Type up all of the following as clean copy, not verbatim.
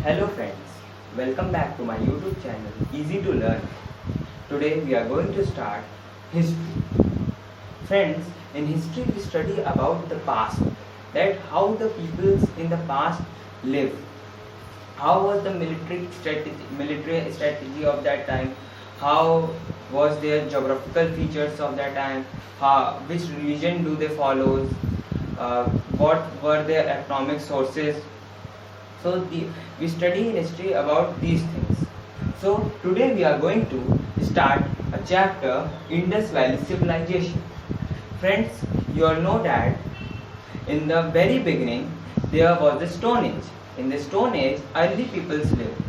Hello friends, welcome back to my YouTube channel Easy to Learn. Today we are going to start history. Friends, in history we study about the past, that how the peoples in the past lived, how was the military strategy of that time, how was their geographical features of that time, which religion do they follow, what were their economic sources. So we study in history about these things. So today we are going to start a chapter, Indus Valley Civilization. Friends, you all know that in the very beginning there was the Stone Age. In the Stone Age, early peoples lived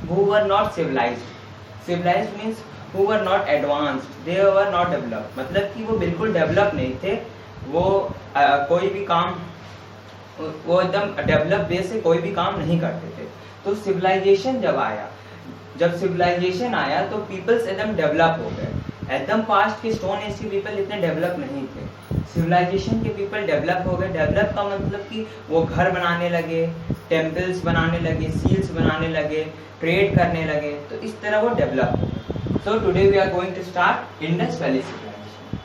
who were not civilized. Civilized means who were not advanced, they were not developed. मतलब कि वो बिल्कुल develop नहीं थे, वो कोई भी काम वो एकदम डेवलप वे से कोई भी काम नहीं करते थे. तो सिविलाइजेशन जब सिविलाइजेशन आया तो पीपल्स एकदम डेवलप हो गए. एकदम पास्ट के स्टोन एज के पीपल इतने डेवलप नहीं थे. सिविलाइजेशन के पीपल डेवलप हो गए. डेवलप का मतलब कि वो घर बनाने लगे, टेम्पल्स बनाने लगे, सील्स बनाने लगे, ट्रेड करने लगे. तो इस तरह वो डेवलप हो गए. So today we are going to start Indus Valley civilization.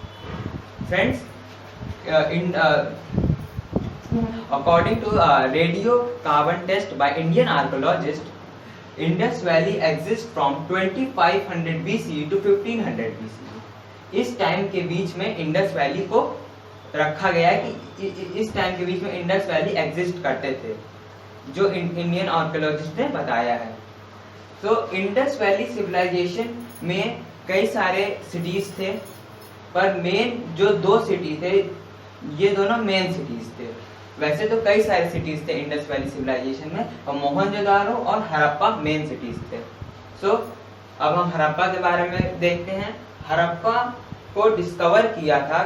Friends, according to radiocarbon test by Indian archaeologists, Indus Valley exists from 2500 BC to 1500 BC. इस टाइम के बीच में इंडस वैली को रखा गया है कि इस टाइम के बीच में इंडस वैली एग्जिस्ट करते थे, जो इंडियन आर्कियोलॉजिस्ट ने बताया है. तो इंडस वैली सिविलाइजेशन में कई सारे सिटीज थे, पर मेन जो दो सिटी थे, ये दोनों मेन सिटीज थे. वैसे तो कई सारे सिटीज थे इंडस वैली सिविलाइजेशन में, और मोहनजोदारो और हड़प्पा मेन सिटीज थे. सो अब हम हड़प्पा के बारे में देखते हैं. हड़प्पा को डिस्कवर किया था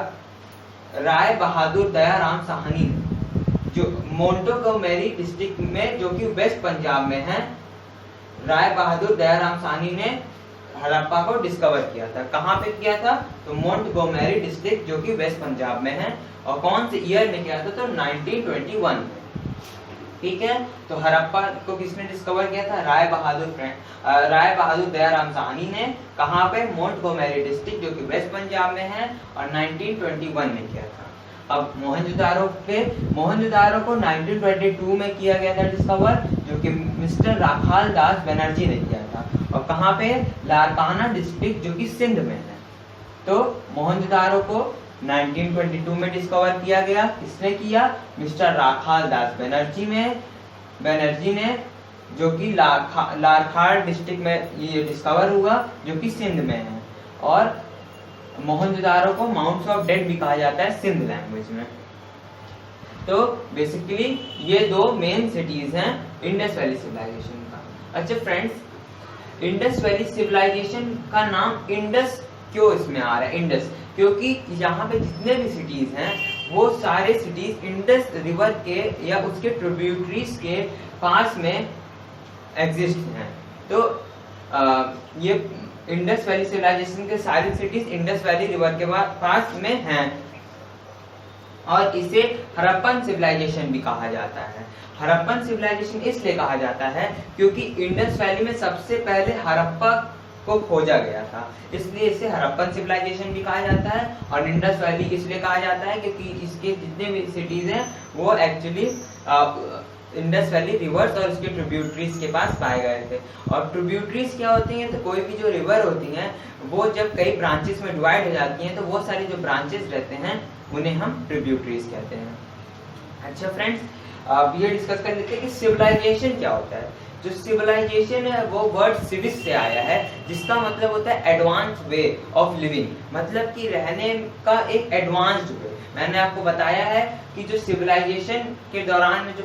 राय बहादुर दयाराम साहनी ने, जो मोंटोगोमेरी डिस्ट्रिक्ट में, जो कि वेस्ट पंजाब में है. राय बहादुर दयाराम साहनी ने हड़प्पा को डिस्कवर किया था. कहाँ पे किया था? तो मोंटगोमेरी डिस्ट्रिक्ट, जो कि वेस्ट पंजाब में है. और कौन से ईयर में किया था? तो 1921 में. ठीक है. तो हड़प्पा को किसने डिस्कवर किया था? राय बहादुर दयाराम साहनी ने. कहाँ पे? मोंटगोमेरी डिस्ट्रिक्ट, जो कि वेस्ट पंजाब में है, और 1921 में किया था. अब मोहनजोदारो को 1922 में किया गया था डिस्कवर, जो कि मिस्टर राखाल दास बनर्जी ने किया था. और कहाँ पे? लारकाना डिस्ट्रिक्ट, जो कि सिंध में है. तो मोहनजोदारो को 1922 में डिस्कवर किया गया. किसने किया? मिस्टर राखाल दास बनर्जी ने, जो कि लारखाड़ डिस्ट्रिक्ट में ये डिस्कवर हुआ, जो कि सिंध में है. और मोहनजोदारो को माउंट्स ऑफ डेड भी कहा जाता है सिंध लैंग्वेज में. तो बेसिकली ये दो मेन सिटीज हैं इंडस वैली सिविलाइजेशन का. अच्छा फ्रेंड्स, इंडस वैली सिविलाइजेशन का नाम इंडस क्यों इसमें आ रहा है? इंडस क्योंकि यहाँ पे जितने भी सिटीज हैं, वो सारे सिटीज इंडस रिवर के या उसके ट्रिब्यूटरीज के पास में एग्जिस्ट हैं. तो ये इंडस वैली सिविलाइजेशन के सारी सिटीज इंडस वैली रिवर के पास में हैं. और इसे हड़प्पन सिविलाइजेशन भी कहा जाता है. हड़प्पन सिविलाइजेशन इसलिए कहा जाता है क्योंकि इंडस वैली में सबसे पहले हड़प्पा को खोजा गया था, इसलिए इसे हड़प्पन सिविलाइजेशन भी कहा जाता है. और इंडस वैली इसलिए कहा जाता है क्योंकि इसके जितने भी सिटीज हैं वो एक्चुअली इंडस वैली रिवर्स और उसके ट्रिब्यूटरीज के पास पाए गए थे. और ट्रिब्यूटरीज क्या होती हैं? तो कोई भी जो रिवर होती हैं, वो जब कई ब्रांचेस में डिवाइड हो जाती हैं, तो वो सारी जो ब्रांचेस रहते हैं उन्हें हम ट्रिब्यूटरीज कहते हैं. अच्छा फ्रेंड्स, अब ये डिस्कस कर लेते हैं कि सिविलाइजेशन क्या होता है. जो सिविलाइजेशन है वो वर्ड सिविस से आया है, जिसका मतलब होता है एडवांस वे ऑफ लिविंग, मतलब कि रहने का एक एडवांस्ड वे. मैंने आपको बताया है कि जो सिविलाइजेशन के दौरान में जो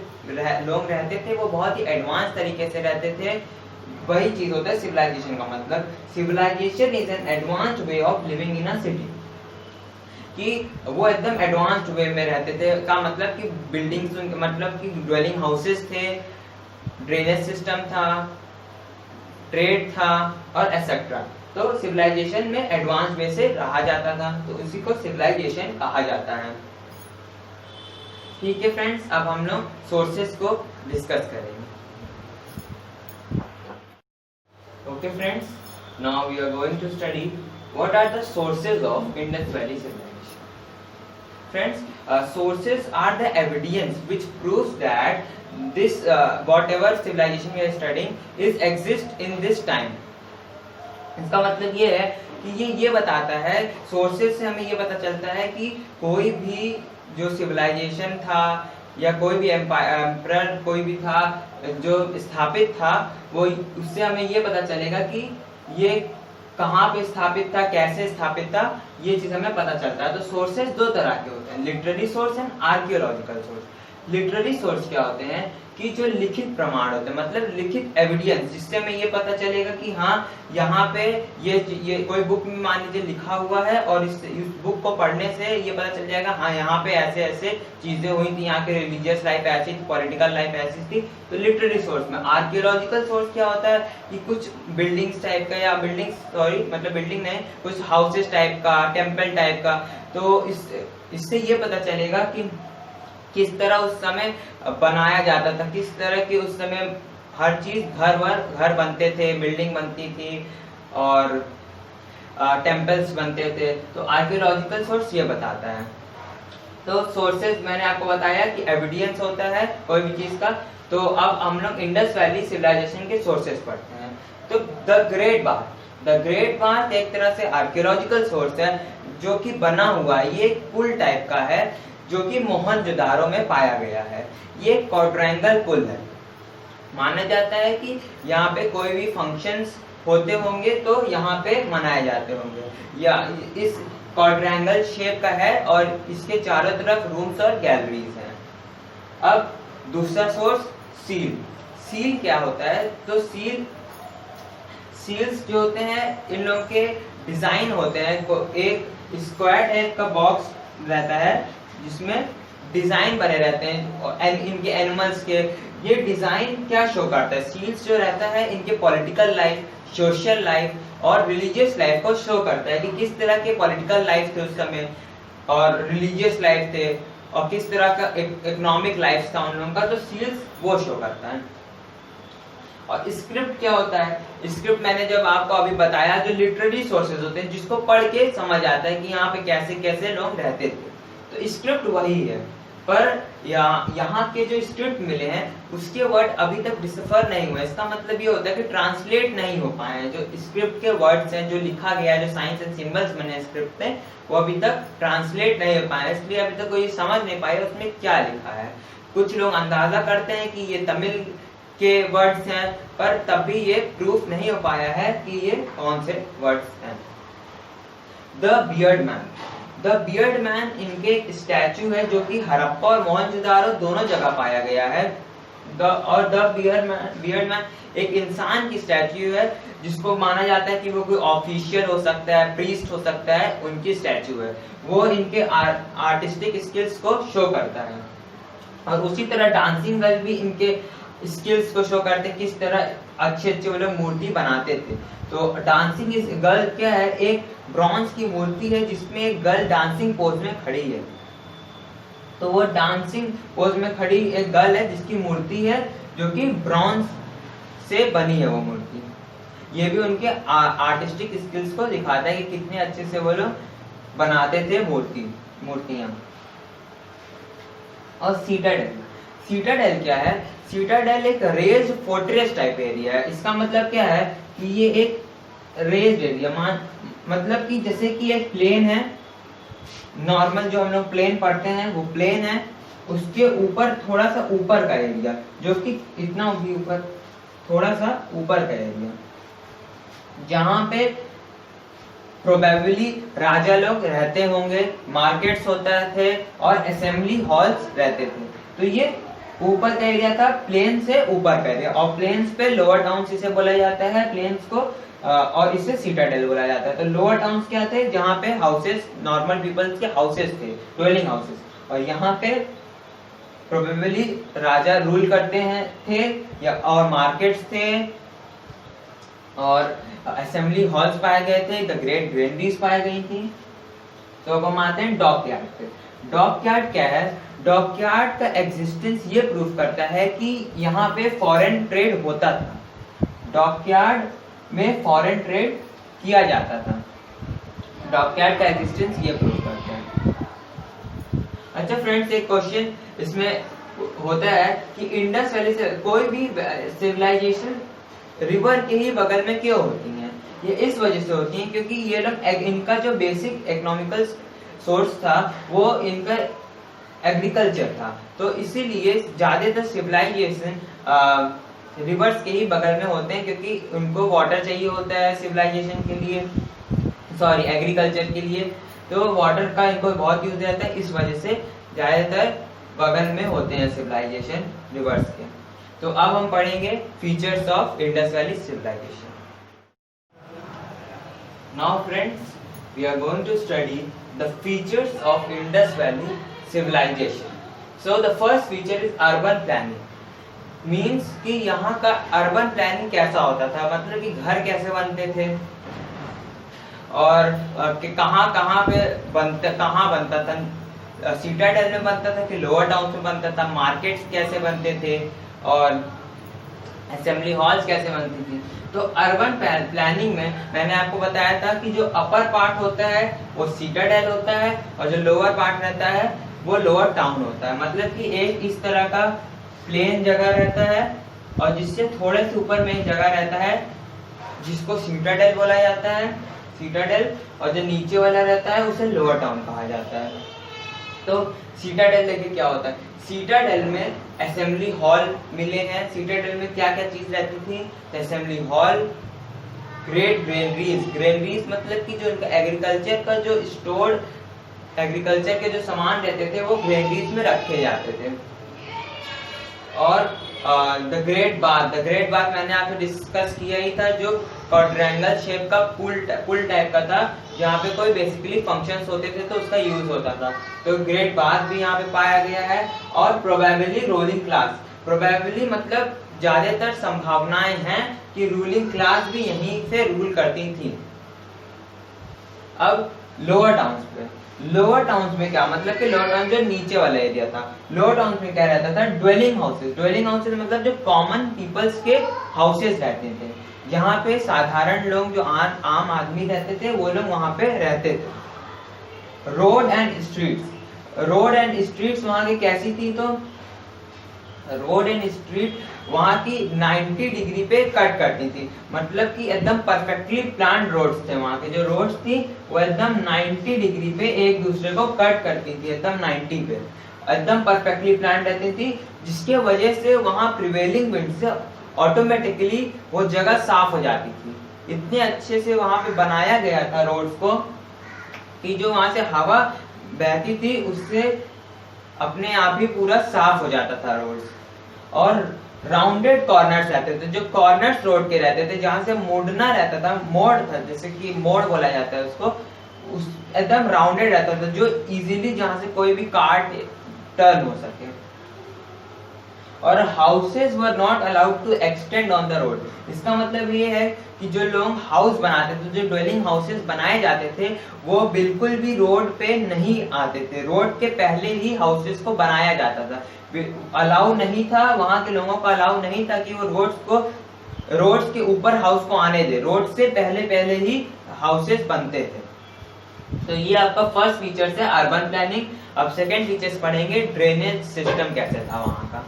लोग रहते थे वो बहुत ही एडवांस तरीके से रहते थे. वही चीज होता है सिविलाइजेशन का मतलब. Civilization is an advanced way of living in a city, कि वो एकदम एडवांस्ड वे में रहते थे. का मतलब कि बिल्डिंग्स, मतलब कि ड्वेलिंग हाउसेस थे, ड्रेनेज सिस्टम था, ट्रेड था और एसेट्रा. तो सिविलाइजेशन में एडवांस वे से रहा जाता था, तो उसी को सिविलाइजेशन कहा जाता है. ठीक है फ्रेंड्स, अब हम लोग सोर्सेस को डिस्कस करेंगे. Okay friends, now we are going to study what are the sources of Indus Valley civilization. Friends, sources are the evidence which proves that this whatever civilization we are studying is exist in this time. इसका मतलब ये है कि ये बताता है, sources से हमें ये पता चलता है कि कोई भी जो सिविलाइजेशन था या कोई भी एम्पायर कोई भी था जो स्थापित था, वो उससे हमें ये पता चलेगा कि ये कहाँ पे स्थापित था, कैसे स्थापित था, ये चीज हमें पता चलता है। तो सोर्सेज दो तरह के होते हैं, literary source and archaeological source. Literary source क्या होते हैं कि जो लिखित प्रमाण होते हैं, मतलब लिखित एविडेंस, जिससे हमें ये पता चलेगा कि हाँ यहाँ पे ये कोई बुक में मान लीजिए लिखा हुआ है और इस बुक को पढ़ने से ये पता चल जाएगा हाँ यहाँ पे ऐसे ऐसे चीजें हुई थी, यहाँ के रिलीजियस लाइफ ऐसी थी, पॉलिटिकल लाइफ ऐसी थी। तो लिटरेरी सोर्स में। आर्कियोलॉजिकल सोर्स क्या होता है कि कुछ बिल्डिंग्स टाइप का या मतलब बिल्डिंग नहीं, कुछ हाउसेस टाइप का, टेम्पल टाइप का। तो इससे ये पता चलेगा कि किस तरह उस समय बनाया जाता था, किस तरह की उस समय हर चीज घर बनते थे, बिल्डिंग बनती थी और टेम्पल्स बनते थे। तो आर्कियोलॉजिकल सोर्स ये बताता है। तो सोर्सेज मैंने आपको बताया कि एविडेंस होता है कोई भी चीज का। तो अब हम लोग इंडस वैली सिविलाइजेशन के सोर्सेज पढ़ते हैं। तो द ग्रेट बाथ एक तरह से आर्कियोलॉजिकल सोर्स है जो कि बना हुआ है, ये एक पुल टाइप का है जो कि मोहनजोदारो में पाया गया है। ये क्वाड्रेंगल पुल है। माना जाता है कि यहाँ पे कोई भी फंक्शंस होते होंगे तो यहाँ पे मनाए जाते होंगे। या इस क्वाड्रेंगल शेप का है और इसके चारों तरफ रूम्स और गैलरीज हैं। अब दूसरा सोर्स सील क्या होता है? तो सील्स जो होते हैं इन लोगों के डिजाइन होते हैं। एक स्क्वायर टाइप का बॉक्स रहता है जिसमें डिजाइन बने रहते हैं इनके एनिमल्स के। ये डिजाइन क्या शो करता है? सील्स जो रहता है इनके पॉलिटिकल लाइफ, सोशल लाइफ और रिलीजियस लाइफ को शो करता है कि किस तरह के पॉलिटिकल लाइफ थे उस समय और रिलीजियस लाइफ थे और किस तरह का इकोनॉमिक लाइफ था उन लोगों का। तो सील्स वो शो करता है। और स्क्रिप्ट क्या होता है? स्क्रिप्ट मैंने जब आपको अभी बताया, जो लिटरेरी सोर्सेज होते हैं जिसको पढ़ के समझ आता है कि यहाँ पे कैसे कैसे लोग रहते थे। तो स्क्रिप्ट वही है, पर यहाँ के जो स्क्रिप्ट मिले हैं उसके वर्ड अभी तक डिसफर नहीं हुए। इसका मतलब ये होता है कि ट्रांसलेट नहीं हो पाए हैं। जो स्क्रिप्ट के वर्ड्स हैं, जो लिखा गया है, जो साइंस एंड सिंबल्स बने स्क्रिप्ट में, वो अभी तक ट्रांसलेट नहीं हो पाए, इसलिए अभी तक कोई समझ नहीं पाए उसमें क्या लिखा है। कुछ लोग अंदाजा करते हैं कि ये तमिल के वर्ड्स हैं, पर तब भी ये प्रूफ नहीं हो पाया है कि ये कौन से वर्ड्स हैं। द बियर्ड मैन इनके स्टैचू है जो कि हड़प्पा और मोहनजोदारो दोनों जगह पाया गया है। द बियर्ड मैन एक इंसान की स्टैचू है जिसको माना जाता है कि वो कोई ऑफिशियल हो सकता है, प्रीस्ट हो सकता है, उनकी स्टैचू है। वो इनके आर्टिस्टिक स्किल्स को शो करता है। और उसी तरह डांसिंग गर्ल भी इनके स्किल्स को शो करते हैं, किस तरह अच्छे वो लोग मूर्ति बनाते थे। तो डांसिंग इज गर्ल क्या है? एक ब्रॉन्ज की मूर्ति है जिसमें एक गर्ल डांसिंग पोज में खड़ी है। तो वो डांसिंग पोज में खड़ी एक गर्ल है जिसकी मूर्ति है जो कि ब्रॉन्ज से बनी है वो मूर्ति। ये भी उनके आर्टिस्टिक स्किल्स को दिखाता है कि कितने अच्छे से वो लोग बनाते थे मूर्तियां। और सीटाडेल क्या है? सीटाडेल एक रेज्ड फोर्ट्रेस टाइप एरिया है। इसका मतलब क्या है कि ये एक रेज्ड एरिया, मतलब कि जैसे कि एक प्लेन है, नॉर्मल जो हम लोग प्लेन पढ़ते हैं वो प्लेन है, उसके ऊपर थोड़ा सा ऊपर का एरिया, जो कि इतना भी ऊपर, थोड़ा सा ऊपर का एरिया, जहां पे प्रोबेबली राजा लोग रहते होंगे, मार्केट्स होते थे और असेंबली हॉल्स रहते थे। तो ये ऊपर का एरिया था, प्लेन से ऊपर का एरिया। और प्लेन्स पे लोअर टाउन्स इसे बोला जाता है, प्लेन्स को, और इसे सीटाडेल बोला जाता है। तो लोअर टाउन्स क्या थे? जहाँ पे हाउसेस, नॉर्मल पीपल्स के हाउसेस थे, ड्वेलिंग हाउसेस। और यहाँ पे प्रोबेबली राजा रूल करते थे या और मार्केट्स थे और असेंबली हॉल्स पाए गए थे, द ग्रेट ग्रैंडीज पाई गई थी। तो अब हम आते हैं डॉकयार्ड पे। डॉकयार्ड क्या है? डॉकयार्ड का एग्जिस्टेंस ये प्रूफ करता है कि यहाँ पे फॉरेन ट्रेड होता था। डॉकयार्ड में फॉरेन ट्रेड किया जाता था। डॉकयार्ड का एग्जिस्टेंस ये प्रूव करता है। अच्छा फ्रेंड्स, एक क्वेश्चन इसमें होता है कि इंडस वैली से कोई भी सिविलाइजेशन रिवर के ही बगल में क्यों होती हैं? ये इस वजह से होती हैं क्योंकि ये लोग इनका जो बेसिक इकोनॉमिकल सोर्स था वो इनका एग्रीकल्चर था, तो इसीलिए ज्यादातर सिविलाइजेशन रिवर्स के ही बगल में होते हैं क्योंकि उनको वाटर चाहिए होता है सिविलाइजेशन के लिए, सॉरी एग्रीकल्चर के लिए, तो वाटर का इनको बहुत यूज रहता है, इस वजह से ज्यादातर बगल में होते हैं सिविलाइजेशन रिवर्स के। तो अब हम पढ़ेंगे features of Indus Valley civilization. Now friends, we are going to study the features of Indus Valley civilization. So the first feature is urban planning. Means कि यहाँ का अर्बन प्लानिंग कैसा होता था, मतलब कि घर कैसे बनते थे और कि कहाँ पे कहाँ बनता था, सिटाडेल में बनता था कि लोअर टाउन में बनता था, मार्केट्स कैसे बनते थे और असेंबली हॉल्स कैसे बनती थी। तो अर्बन प्लानिंग में मैंने आपको बताया था कि जो अपर पार्ट होता है वो सिटाडेल होता है और जो लोअर पार्ट रहता है वो लोअर टाउन होता है, मतलब कि एक इस तरह का प्लेन जगह रहता है और जिससे थोड़े से ऊपर में एक जगह रहता है जिसको सिटाडेल बोला जाता है, सिटाडेल, और जो नीचे वाला रहता है उसे लोअर टाउन कहा जाता है। तो सिटाडेल देखिए क्या होता है, सिटाडेल में असेंबली हॉल मिले हैं। सिटाडेल में क्या क्या चीज रहती थी, assembly hall, great granaries, granaries मतलब कि जो इनका एग्रीकल्चर का जो स्टोर, एग्रीकल्चर के जो सामान रहते थे वो ग्रेनरीज में रखे जाते थे। और द ग्रेट बाथ मैंने आपसे डिस्कस किया ही था, जो क्वाड्रेंगल शेप का पुल टाइप का था जहाँ पे कोई बेसिकली फंक्शंस होते थे तो उसका यूज होता था, तो ग्रेट बाथ भी यहाँ पे पाया गया है। और प्रोबेबली रूलिंग क्लास, प्रोबेबली मतलब ज्यादातर संभावनाएं हैं कि रूलिंग क्लास भी यहीं से रूल करती थी। अब लोअर टाउन्स पे, लोअर टाउन्स में क्या मतलब कि लोअर टाउन जो नीचे वाला एरिया था, लोअर टाउन्स में क्या रहता था, ड्वेलिंग हाउसेस, ड्वेलिंग हाउसेस मतलब जो कॉमन पीपल्स के हाउसेस रहते थे, जहाँ पे साधारण लोग जो आम आदमी रहते थे वो लोग वहां पे रहते थे। Road and streets, road and streets वहां की कैसी थी, तो रोड एंड स्ट्रीट वहां की 90 डिग्री पे कट करती थी, मतलब कि एकदम परफेक्टली प्लान रोड्स थे, वहां के जो रोड्स थी वो एकदम 90 डिग्री पे एक दूसरे को कट करती थी, एकदम 90 पे एकदम परफेक्टली प्लान रहती थी, जिसके वजह से वहां प्रिवेलिंग विंड से ऑटोमेटिकली वो जगह साफ हो जाती थी। इतने अच्छे से वहां पे बनाया गया था रोड्स को कि जो वहां से हवा बहती थी उससे अपने आप ही पूरा साफ हो जाता था रोड्स। और राउंडेड कॉर्नर्स रहते थे, जो कॉर्नर्स रोड के रहते थे जहां से मुड़ना रहता था, मोड़ था, जैसे कि मोड़ बोला जाता है उसको, उस एकदम राउंडेड रहता था जो इजीली जहां से कोई भी कार टर्न हो सके। और houses were not allowed to extend on the road, इसका मतलब ये है कि जो लोग हाउस बनाते थे, जो ड्वेलिंग हाउसेस बनाए जाते थे वो बिल्कुल भी रोड पे नहीं आते थे, रोड के पहले ही हाउसेस को बनाया जाता था, अलाउ नहीं था, वहां के लोगों को अलाउ नहीं था कि वो रोड्स के ऊपर हाउस को आने दे, रोड से पहले ही हाउसेस बनते थे। तो ये आपका फर्स्ट फीचर है अर्बन प्लानिंग। अब सेकेंड फीचर्स पढ़ेंगे, ड्रेनेज सिस्टम कैसे था वहां का।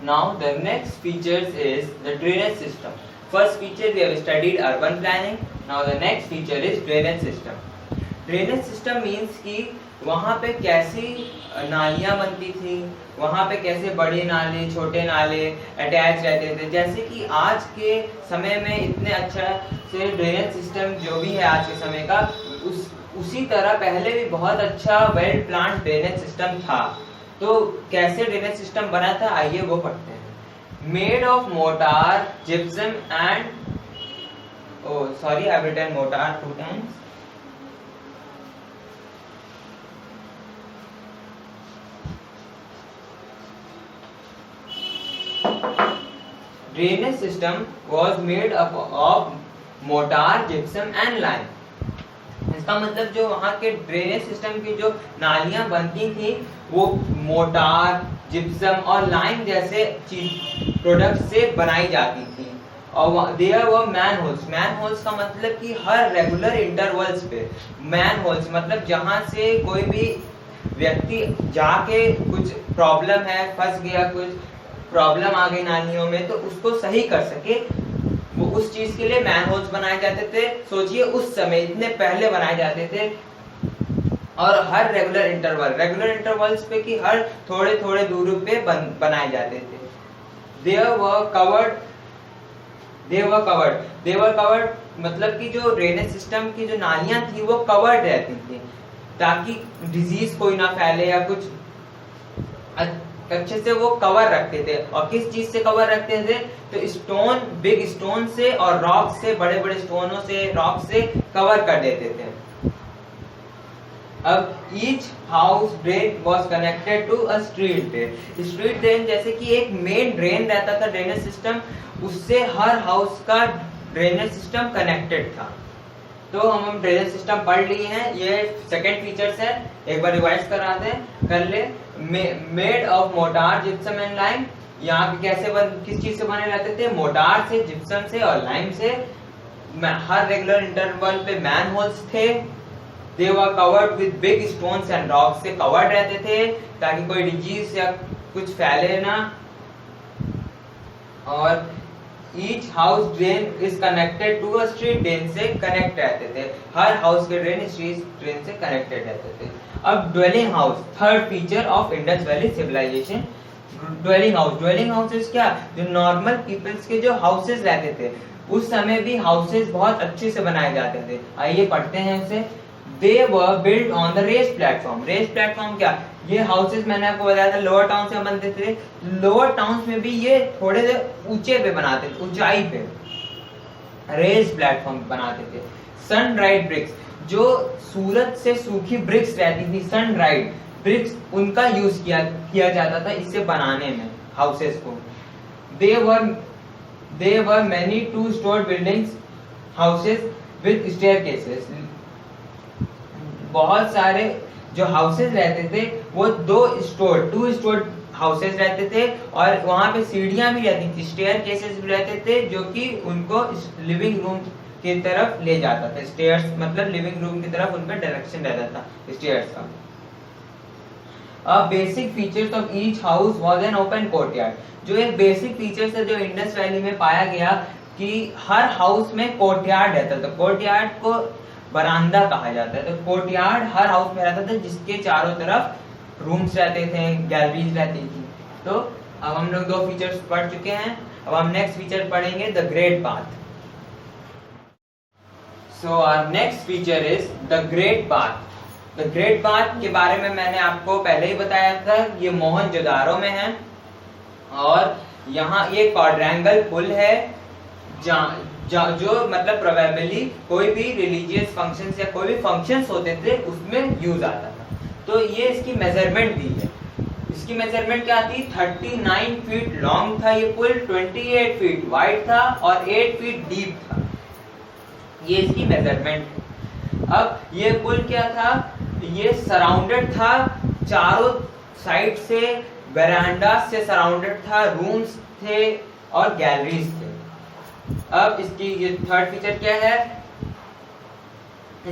Now the next features is the drainage system. First feature we have studied urban planning. Now the next feature is drainage system. Drainage system means कि वहाँ पे कैसी नालियाँ बनती थी, वहाँ पे कैसे बड़े नाले छोटे नाले अटैच रहते थे। जैसे कि आज के समय में इतने अच्छा से ड्रेनेज सिस्टम जो भी है आज के समय का, उसी तरह पहले भी बहुत अच्छा वेल प्लान्ड ड्रेनेज सिस्टम था। तो कैसे ड्रेनेज सिस्टम बना था आइए वो पढ़ते हैं। Made of mortar, gypsum and I written mortar 2 times। Drainage system was made up of mortar, gypsum and lime. इसका मतलब जो वहाँ के ड्रेनेज सिस्टम की जो नालियां बनती थी वो मोटार, जिप्सम और लाइम जैसे प्रोडक्ट से बनाई जाती थी। और there were manholes. Manholes का मतलब कि हर रेगुलर इंटरवल्स पे, मैन होल्स मतलब जहां से कोई भी व्यक्ति जाके कुछ प्रॉब्लम है, फंस गया, कुछ प्रॉब्लम आ गई नालियों में, तो उसको सही कर सके, वो उस चीज के लिए मैन होल्स बनाए जाते थे। सोचिए उस समय इतने पहले बनाए जाते थे, और हर रेगुलर इंटरवल्स पे कि हर थोड़े थोड़े दूर पे बनाए जाते थे। They were covered मतलब कि जो ड्रेनेज सिस्टम की जो नालियां थी वो कवर्ड रहती थी, ताकि डिजीज कोई ना फैले या कुछ अच्छे से वो कवर रखते थे। और किस चीज से कवर रखते थे? तो स्टोन, बिग स्टोन से और रॉक से, बड़े बड़े स्टोनों से, रॉक से कवर कर देते थे। अब each house drain was connected to a street drain. Street drain जैसे कि एक मेन ड्रेन रहता था ड्रेनेज सिस्टम, उससे हर हाउस का ड्रेनेज सिस्टम कनेक्टेड था। तो हम ड्रेनेज सिस्टम पढ़ लिए हैं, ये सेकंड फीचर्स है, एक बार रिवाइज कर ले। Made of mortar, gypsum and lime. यहाँ पे किस चीज से बने रहते थे? मोटार से, जिप्सम से और लाइम से। हर रेगुलर इंटरवल पे मैन होल्स थे। They were covered with big stones and rocks, से कवर्ड रहते थे ताकि कोई डिजीज या कुछ फैले ना। और each house drain is connected to a street drain, से कनेक्ट रहते थे, हर हाउस के ड्रेन स्ट्रीट ड्रेन से कनेक्टेड रहते थे। अब dwelling house, third feature of Indus Valley civilization. Dwelling houses क्या? जो नॉर्मल पीपल्स के जो हाउसेस रहते थे, उस समय भी हाउसेस बहुत अच्छे से बनाए जाते थे। आइए पढ़ते हैं उसे। They were built on the raised platform। Raised platform क्या? ये हाउसेस मैंने आपको बताया था लोअर टाउन से बनते थे। लोअर टाउन में भी ये थोड़े से ऊंचे पे बनाते थे, ऊंचाई पे रेस्ड प्लेटफॉर्म बनाते थे। सन ड्राइड ब्रिक्स, जो सूरज से सूखी ब्रिक्स रहती थी, सन ड्राइड ब्रिक्स, उनका यूज किया जाता था इससे बनाने में हाउसेस को। They were many two-story buildings, houses with staircases। बहुत सारे जो हाउसेस रहते थे वो टू स्टोर हाउसेस रहते थे, और वहां पे सीढ़ियां भी रहती थी, स्टेयर केसेस भी रहते थे, जो कि उनको लिविंग रूम की तरफ ले जाता था। स्टेयर्स मतलब लिविंग रूम की तरफ उनका डायरेक्शन रहता था स्टेयर्स का। Basic features of each house was an open courtyard. जो एक बेसिक फीचर्स है जो इंडस वैली में पाया गया कि हर हाउस में कोर्टयार्ड रहता था। कोर्टयार्ड को बरामदा कहा जाता है। तो कोर्टयार्ड हर हाउस में रहता था, जिसके चारों तरफ रूम्स रहते थे, गैलरीज रहती थी। तो अब हम लोग दो फीचर्स पढ़ चुके हैं, अब हम नेक्स्ट फीचर पढ़ेंगे, the great bath. So our next feature is the great bath. The great bath के बारे में मैंने आपको पहले ही बताया था, ये मोहनजोदारो में है, और यहाँ ये क्वाड्रेंगल पुल है जो मतलब प्रोबेबली कोई भी रिलीजियस फंक्शंस या कोई भी फंक्शंस होते थे उसमें यूज आता था। तो ये इसकी मेजरमेंट दी है। इसकी मेजरमेंट क्या थी? 39 फीट लॉन्ग था ये पुल, 28 फीट वाइड था और 8 फीट डीप था। ये इसकी मेजरमेंट। अब ये पुल क्या था? ये सराउंडेड था चारों साइड से, वेरांडा से सराउंडेड था, रूम्स थे और गैलरीज थे। अब इसकी ये थर्ड फीचर क्या है?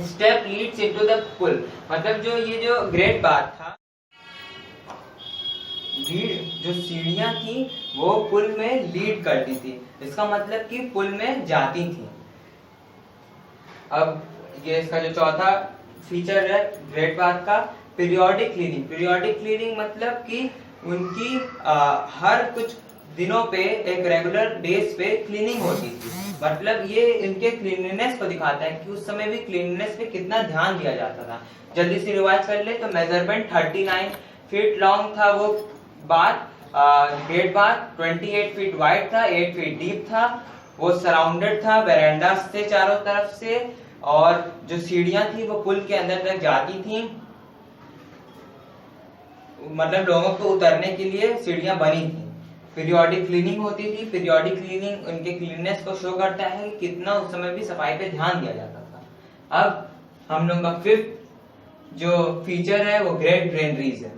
स्टेप लीड्स इनटू द पुल, मतलब जो ग्रेट बाथ था, जो सीढ़ियां थी वो पुल में लीड करती थी, इसका मतलब कि पुल में जाती थी। अब ये इसका जो चौथा फीचर है ग्रेट बाथ का, पीरियोडिक क्लीनिंग। पीरियोडिक क्लीनिंग मतलब कि उनकी हर कुछ दिनों पे एक रेगुलर बेस पे क्लीनिंग होती थी। मतलब ये इनके क्लीनलीनेस को दिखाता है कि उस समय भी क्लीनलीनेस पे कितना ध्यान दिया जाता था। जल्दी से रिवाइज कर ले तो मेजरमेंट 39 फीट लॉन्ग था वो bath, great bath 28 feet wide था, 8 फीट डीप था, वो सराउंडेड था वेरांडा से चारों तरफ से, और जो सीढ़ियां थी वो पुल के अंदर तक जाती थी, मतलब लोगों को उतरने के लिए सीढ़ियां बनी थी। पीरियोडिक क्लीनिंग होती थी। पीरियोडिक क्लीनिंग उनके क्लीननेस को शो करता है कि कितना उस समय भी सफाई पे ध्यान दिया जाता था। अब हम लोग का फिफ्थ जो फीचर है वो ग्रेट ग्रेनरीज है।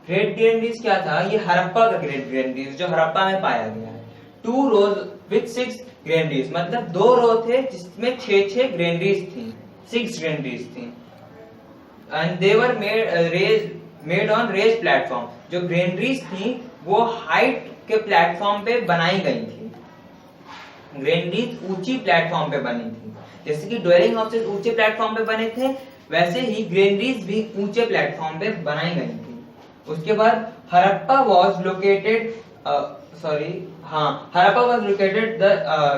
ग्रेट ग्रेनरीज क्या था? ये हड़प्पा का ग्रेट ग्रेनरीज जो हड़प्पा में पाया गया है। 2 rows with 6 granaries, मतलब 2 रो थे जिसमें 6 ग्रेनरीज थी, 6 ग्रेनरीज थी। And they were made on raised platform, जो ग्रेनरीज थी वो हाइट के प्लेटफॉर्म पे बनाई गई थी। ग्रेनरीज ऊंची प्लेटफॉर्म पे बनी थी, जैसे कि ड्वेलिंग हाउसेस ऊंचे प्लेटफॉर्म पे बने थे, वैसे ही ग्रेनरीज भी ऊंचे प्लेटफॉर्म पे बनाई गई थी। उसके बाद Harappa was located Harappa was located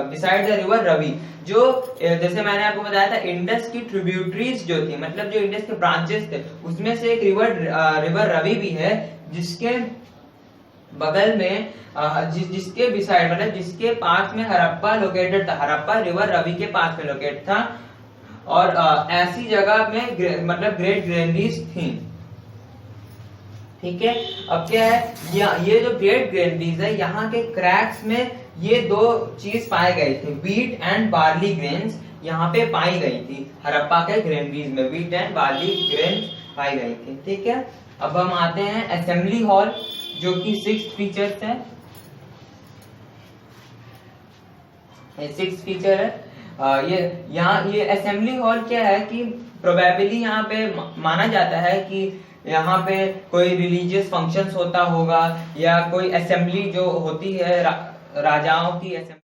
beside the river Ravi, जो जैसे मैंने आपको बताया था इंडस की ट्रिब्यूटरीज जो थी, मतलब जो इंडस के ब्रांचेस थे उसमें से एक रिवर रवि भी है, जिसके बगल में जिसके बिसाइड मतलब जिसके पास में हड़प्पा लोकेटेड था। हड़प्पा रिवर रवि के पास में लोकेट था और ऐसी जगह में मतलब ग्रेट ग्रेनरीज थी। ठीक है, अब क्या है, ये जो ग्रेट ग्रेनरीज है, यहाँ के क्रैक्स में ये 2 चीज पाए गए थे, व्हीट एंड बार्ली ग्रेन्स यहाँ पे पाई गई थी। हड़प्पा के ग्रेनरीज में व्हीट एंड बार्ली ग्रेन्स पाई गई थी। ठीक है, अब हम आते हैं असेंबली हॉल, जो कि 6 फीचर्स है। 6 फीचर है। ये असेंबली हॉल क्या है कि प्रोबेबली यहाँ पे माना जाता है कि यहाँ पे कोई रिलीजियस फंक्शंस होता होगा, या कोई असेंबली जो होती है राजाओं की असेंबली